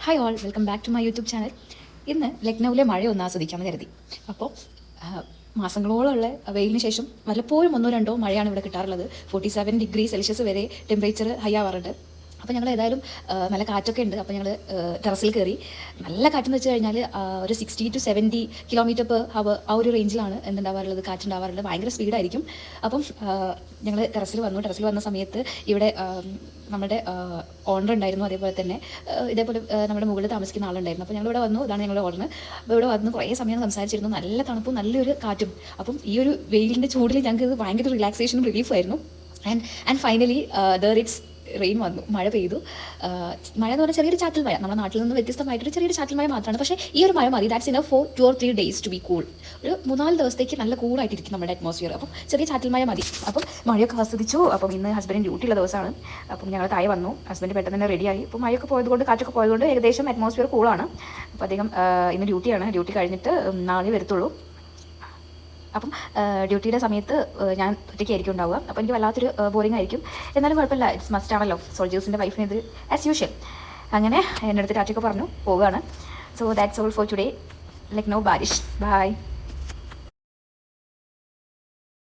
Hi all, welcome back to my YouTube channel. ഇന്ന് ലക്നൗവിലെ മഴ ഒന്ന് ആസ്വദിക്കാമെന്ന് കരുതി. അപ്പോൾ മാസങ്ങളോളമുള്ള വെയിലിന് ശേഷം വല്ലപ്പോഴും ഒന്നോ രണ്ടോ മഴയാണ് ഇവിടെ കിട്ടാറുള്ളത്. 47 ഡിഗ്രി സെൽഷ്യസ് വരെ ടെമ്പറേച്ചർ ഹൈ ആവാറുണ്ട്. അപ്പോൾ ഞങ്ങൾ ഏതായാലും നല്ല കാറ്റൊക്കെ ഉണ്ട്. അപ്പോൾ ഞങ്ങൾ ടെറസിൽ കയറി. നല്ല കാറ്റെന്ന് വെച്ച് കഴിഞ്ഞാൽ ഒരു 60 to 70 km/h ആ ഒരു റേഞ്ചിലാണ് എന്തുണ്ടാവാറുള്ളത്, കാറ്റുണ്ടാവാറുള്ളത്. ഭയങ്കര സ്പീഡായിരിക്കും. അപ്പം ഞങ്ങൾ ടെറസിൽ വന്ന സമയത്ത് ഇവിടെ നമ്മുടെ ഓണർ ഉണ്ടായിരുന്നു. അതേപോലെ തന്നെ ഇതേപോലെ നമ്മുടെ മുകളിൽ താമസിക്കുന്ന ആളുണ്ടായിരുന്നു. അപ്പോൾ ഞങ്ങളിവിടെ വന്നു. ഇതാണ് ഞങ്ങളുടെ ഓണർ. അപ്പോൾ ഇവിടെ വന്ന് കുറേ സമയം സംസാരിച്ചിരുന്നു. നല്ല തണുപ്പും നല്ലൊരു കാറ്റും. അപ്പം ഈ ഒരു വെയിലിൻ്റെ ചൂടിൽ ഞങ്ങൾക്ക് ഇത് ഭയങ്കര റിലാക്സേഷനും റിലീഫായിരുന്നു. ആൻഡ് ഫൈനലി ഇറ്റ്സ് റെയിൻ വന്നു, മഴ പെയ്തു. മഴ എന്ന് പറഞ്ഞാൽ ചെറിയൊരു ചാറ്റൽ മഴ, നമ്മുടെ നാട്ടിൽ നിന്ന് വ്യത്യസ്തമായിട്ടൊരു ചെറിയൊരു ചാറ്റൽ മഴ മാത്രമാണ്. പക്ഷേ ഈ ഒരു മഴ മതി. That's enough for 2 or 3 days to be cool. ഒരു 3-4 ദിവസത്തേക്ക് നല്ല കൂളായിട്ടിരിക്കും നമ്മുടെ അറ്റ്മോസ്ഫിയർ. അപ്പം ചെറിയ ചാറ്റൽ മഴ മതി. അപ്പം മഴയൊക്കെ ആസ്വദിച്ചു. അപ്പം ഇന്ന് ഹസ്ബൻഡിന് ഡ്യൂട്ടിയുള്ള ദിവസമാണ്. അപ്പം ഞങ്ങൾ താഴെ വന്നു. ഹസ്ബൻഡ് പെട്ടെന്ന് തന്നെ റെഡിയായി. അപ്പോൾ മഴയൊക്കെ പോയതുകൊണ്ട്, കാറ്റൊക്കെ പോയതുകൊണ്ട് ഏകദേശം അറ്റ്മോസ്ഫിയർ കൂളാണ്. അപ്പോൾ അദ്ദേഹം ഇന്ന് ഡ്യൂട്ടിയാണ്. ഡ്യൂട്ടി കഴിഞ്ഞിട്ട് നാളെ വരത്തുള്ളൂ. അപ്പം ഡ്യൂട്ടിയുടെ സമയത്ത് ഞാൻ ഒറ്റയ്ക്കായിരിക്കും ഉണ്ടാവുക. അപ്പോൾ എനിക്ക് വല്ലാത്തൊരു ബോറിംഗ് ആയിരിക്കും. എന്നാലും കുഴപ്പമില്ല, ഇറ്റ്സ് മസ്റ്റ് ആണല്ലോ സോൾജേഴ്സിൻ്റെ വൈഫിന് ഇത് ആസ് യൂഷ്വൽ. അങ്ങനെ എൻ്റെ അടുത്ത് ടാറ്റയൊക്കെ പറഞ്ഞു പോവുകയാണ്. So that's all for today. Lucknow Barish. By.